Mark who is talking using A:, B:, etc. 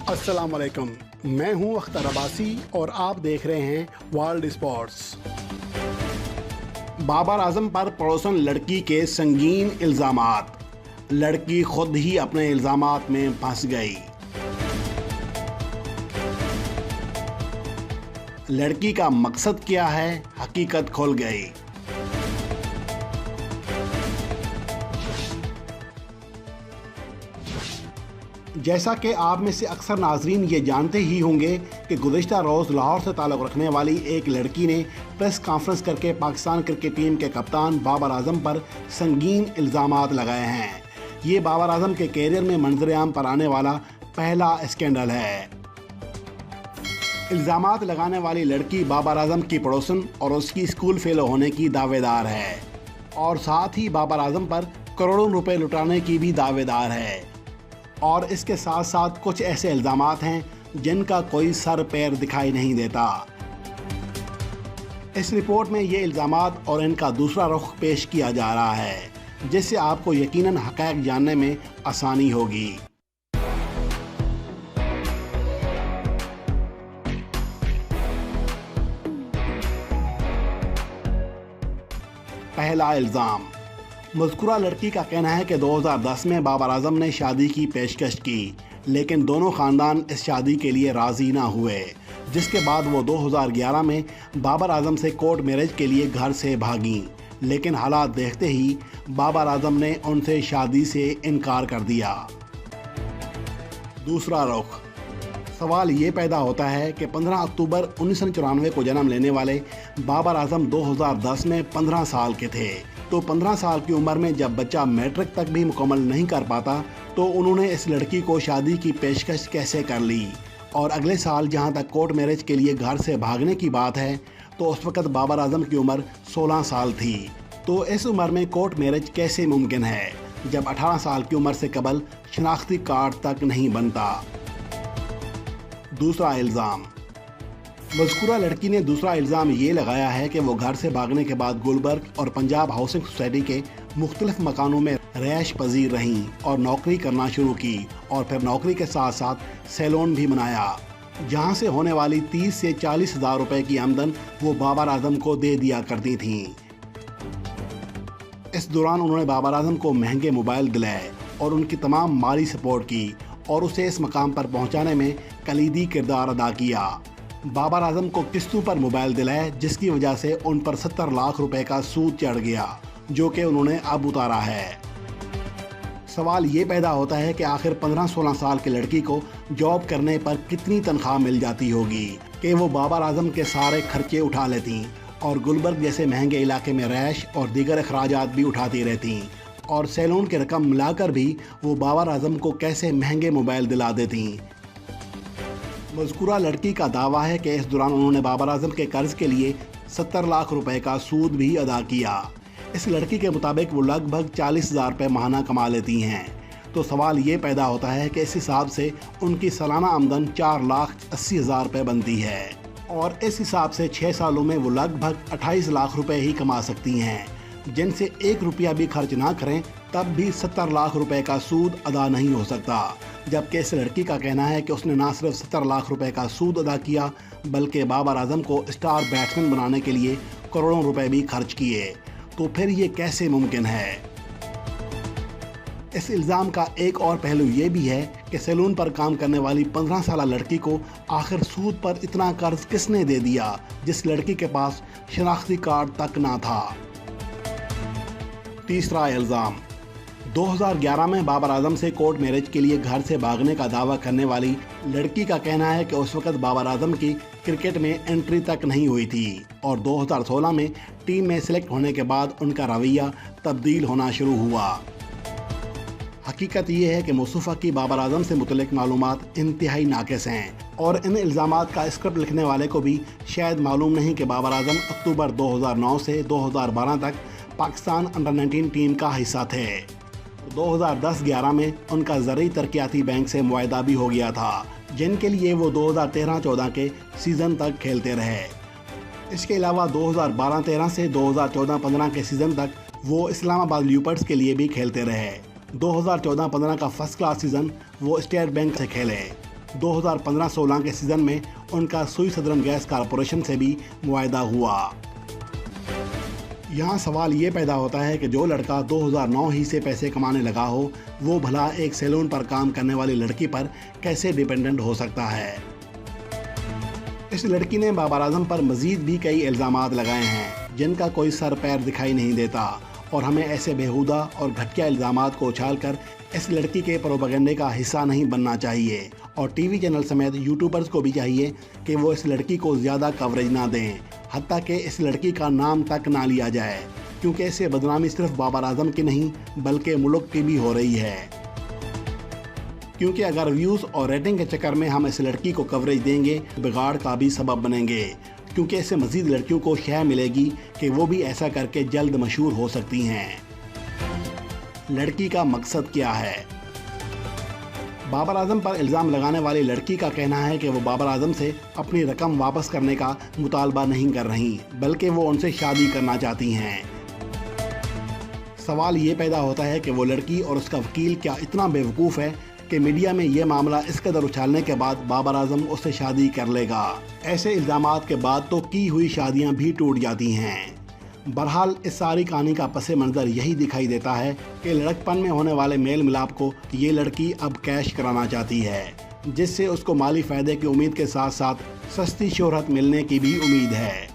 A: अस्सलाम वालेकुम, मैं हूं अख्तर अब्बासी और आप देख रहे हैं वर्ल्ड स्पोर्ट्स। बाबर आजम पर पड़ोसन लड़की के संगीन इल्ज़ामात, लड़की खुद ही अपने इल्ज़ामात में फंस गई। लड़की का मकसद क्या है, हकीकत खुल गई। जैसा कि आप में से अक्सर नाजरीन ये जानते ही होंगे कि गुज़िश्ता रोज़ लाहौर से ताल्लुक़ रखने वाली एक लड़की ने प्रेस कॉन्फ्रेंस करके पाकिस्तान क्रिकेट टीम के कप्तान बाबर आजम पर संगीन इल्ज़ामात लगाए हैं। ये बाबर आजम के कैरियर में मंजर-ए-आम पर आने वाला पहला स्कैंडल है। इल्ज़ामात लगाने वाली लड़की बाबर आजम की पड़ोसन और उसकी स्कूल फेलो होने की दावेदार है और साथ ही बाबर आजम पर करोड़ों रुपए लुटाने की भी दावेदार है। और इसके साथ साथ कुछ ऐसे इल्ज़ामात हैं जिनका कोई सर पैर दिखाई नहीं देता। इस रिपोर्ट में ये इल्ज़ामात और इनका दूसरा रुख पेश किया जा रहा है, जिससे आपको यकीनन हक़ाइक़ जानने में आसानी होगी। पहला इल्ज़ाम, मज़कूरा लड़की का कहना है कि 2010 में बाबर आजम ने शादी की पेशकश की, लेकिन दोनों ख़ानदान इस शादी के लिए राज़ी ना हुए, जिसके बाद वो 2011 में बाबर आजम से कोर्ट मैरिज के लिए घर से भागीं। लेकिन हालात देखते ही बाबर आजम ने उनसे शादी से इनकार कर दिया। दूसरा रुख, सवाल ये पैदा होता है कि 15 अक्टूबर 1994 को जन्म लेने वाले बाबर आजम 2010 में 15 साल के थे। तो 15 साल की उम्र में जब बच्चा मैट्रिक तक भी मुकम्मल नहीं कर पाता तो उन्होंने इस लड़की को शादी की पेशकश कैसे कर ली। और अगले साल जहां तक कोर्ट मैरिज के लिए घर से भागने की बात है तो उस वक़्त बाबर आजम की उम्र 16 साल थी। तो इस उम्र में कोर्ट मैरिज कैसे मुमकिन है जब 18 साल की उम्र से कबल शनाख्ती कार्ड तक नहीं बनता। दूसरा इल्ज़ाम, मज़कूरा लड़की ने दूसरा इल्ज़ाम ये लगाया है कि वो घर से भागने के बाद गुलबर्ग और पंजाब हाउसिंग सोसाइटी के मुख्तलिफ मकानों में रैश पजीर रहीं और नौकरी करना शुरू की और फिर नौकरी के साथ साथ सैलून भी बनाया, जहां से होने वाली 30 से 40 हज़ार रुपये की आमदन वो बाबर आजम को दे दिया करती थीं। इस दौरान उन्होंने बाबर आजम को महंगे मोबाइल दिलाए और उनकी तमाम माली सपोर्ट की और उसे इस मकाम पर पहुँचाने में कलीदी किरदार अदा किया। बाबर आजम को किस्तों पर मोबाइल दिलाए, जिसकी वजह से उन पर 70 लाख रुपए का सूद चढ़ गया, जो कि उन्होंने अब उतारा है। सवाल ये पैदा होता है कि आखिर 15-16 साल की लड़की को जॉब करने पर कितनी तनख्वाह मिल जाती होगी कि वो बाबर आजम के सारे खर्चे उठा लेती और गुलबर्ग जैसे महंगे इलाके में रैश और दीगर अखराजात भी उठाती रहती और सैलून की रकम मिलाकर भी वो बाबर आजम को कैसे महंगे मोबाइल दिला देती। मज़कूरा लड़की का दावा है कि इस दौरान उन्होंने बाबर आजम के कर्ज के लिए 70 लाख रुपए का सूद भी अदा किया। इस लड़की के मुताबिक वो लगभग 40,000 रुपये माहाना कमा लेती हैं। तो सवाल ये पैदा होता है कि इस हिसाब से उनकी सालाना आमदन 4,80,000 रुपये बनती है और इस हिसाब से 6 सालों में वो लगभग 28 लाख रुपये ही कमा सकती हैं, जिनसे 1 रुपया भी खर्च ना करें तब भी 70 लाख रुपए का सूद अदा नहीं हो सकता। जबकि इस लड़की का कहना है कि उसने ना सिर्फ 70 लाख रुपए का सूद अदा किया बल्कि बाबर आजम को स्टार बैट्समैन बनाने के लिए करोड़ों रुपए भी खर्च किए। तो फिर ये कैसे मुमकिन है। इस इल्ज़ाम का एक और पहलू ये भी है कि सैलून पर काम करने वाली 15 साल लड़की को आखिर सूद पर इतना कर्ज किसने दे दिया जिस लड़की के पास शनाख्ती कार्ड तक ना था। तीसरा इल्ज़ाम, 2011 में बाबर आजम से कोर्ट मैरिज के लिए घर से भागने का दावा करने वाली लड़की का कहना है कि उस वक्त बाबर आजम की क्रिकेट में एंट्री तक नहीं हुई थी और 2016 में टीम में सिलेक्ट होने के बाद उनका रवैया तब्दील होना शुरू हुआ। हकीकत ये है कि मुस्तफ़ा की बाबर आजम से मुतल्लिक मालूमात इंतहाई नाक़िस हैं और इन इल्ज़ामात का स्क्रिप्ट लिखने वाले को भी शायद मालूम नहीं कि बाबर आजम अक्टूबर 2009 से 2012 तक पाकिस्तान अंडर-19 टीम का हिस्सा थे। 2010-11 में उनका ज़रूरी तरक्याती बैंक से मुआहदा भी हो गया था, जिनके लिए वो 2013-14 के सीज़न तक खेलते रहे। اس کے علاوہ 2012-13 سے 2014-15 کے سیزن تک وہ اسلام آباد لیوپرڈز کے لیے بھی کھیلتے رہے۔ 2014-15 کا فرسٹ کلاس سیزن وہ اسٹیٹ بینک سے کھیلے۔ 2015-16 کے سیزن میں ان کا سوئی سدرن گیس کارپوریشن سے بھی معاہدہ ہوا۔ یہاں سوال یہ پیدا ہوتا ہے کہ جو لڑکا 2009 ہی سے پیسے کمانے لگا ہو، وہ بھلا ایک سیلون پر کام کرنے والی لڑکی پر کیسے ڈیپینڈنٹ ہو سکتا ہے؟ اس لڑکی نے بابر اعظم پر مزید بھی کئی الزامات لگائے ہیں جن کا کوئی سر پیر دکھائی نہیں دیتا، اور ہمیں ایسے بیہودہ اور گھٹیا الزامات کو اچھال کر اس لڑکی کے پروپیگنڈے کا حصہ نہیں بننا چاہیے، اور ٹی وی چینل سمیت یوٹیوبرز کو بھی چاہیے کہ وہ اس لڑکی کو زیادہ کوریج نہ دیں، حتیٰ کہ اس لڑکی کا نام تک نہ لیا جائے، کیونکہ اس سے بدنامی صرف بابر اعظم کی نہیں بلکہ ملک کی بھی ہو رہی ہے۔ کیونکہ اگر ویوز اور ریٹنگ کے چکر میں ہم اس لڑکی کو کوریج دیں گے بگاڑ کا بھی سبب بنیں گے، کیونکہ اس سے مزید لڑکیوں کو شے ملے گی کہ وہ بھی ایسا کر کے جلد مشہور ہو سکتی ہیں۔ لڑکی کا مقصد کیا ہے؟ بابر اعظم پر الزام لگانے والی لڑکی کا کہنا ہے کہ وہ بابر اعظم سے اپنی رقم واپس کرنے کا مطالبہ نہیں کر رہی، بلکہ وہ ان سے شادی کرنا چاہتی ہیں۔ سوال یہ پیدا ہوتا ہے کہ وہ لڑکی اور اس کا وکیل کیا اتنا بے وقوف ہے کہ میڈیا میں یہ معاملہ اس قدر اچھالنے کے بعد بابر اعظم اس سے شادی کر لے گا؟ ایسے الزامات کے بعد تو کی ہوئی شادیاں بھی ٹوٹ جاتی ہیں۔ بہرحال اس ساری کہانی کا پس منظر یہی دکھائی دیتا ہے کہ لڑکپن میں ہونے والے میل ملاپ کو یہ لڑکی اب کیش کرانا چاہتی ہے، جس سے اس کو مالی فائدے کی امید کے ساتھ ساتھ سستی شہرت ملنے کی بھی امید ہے۔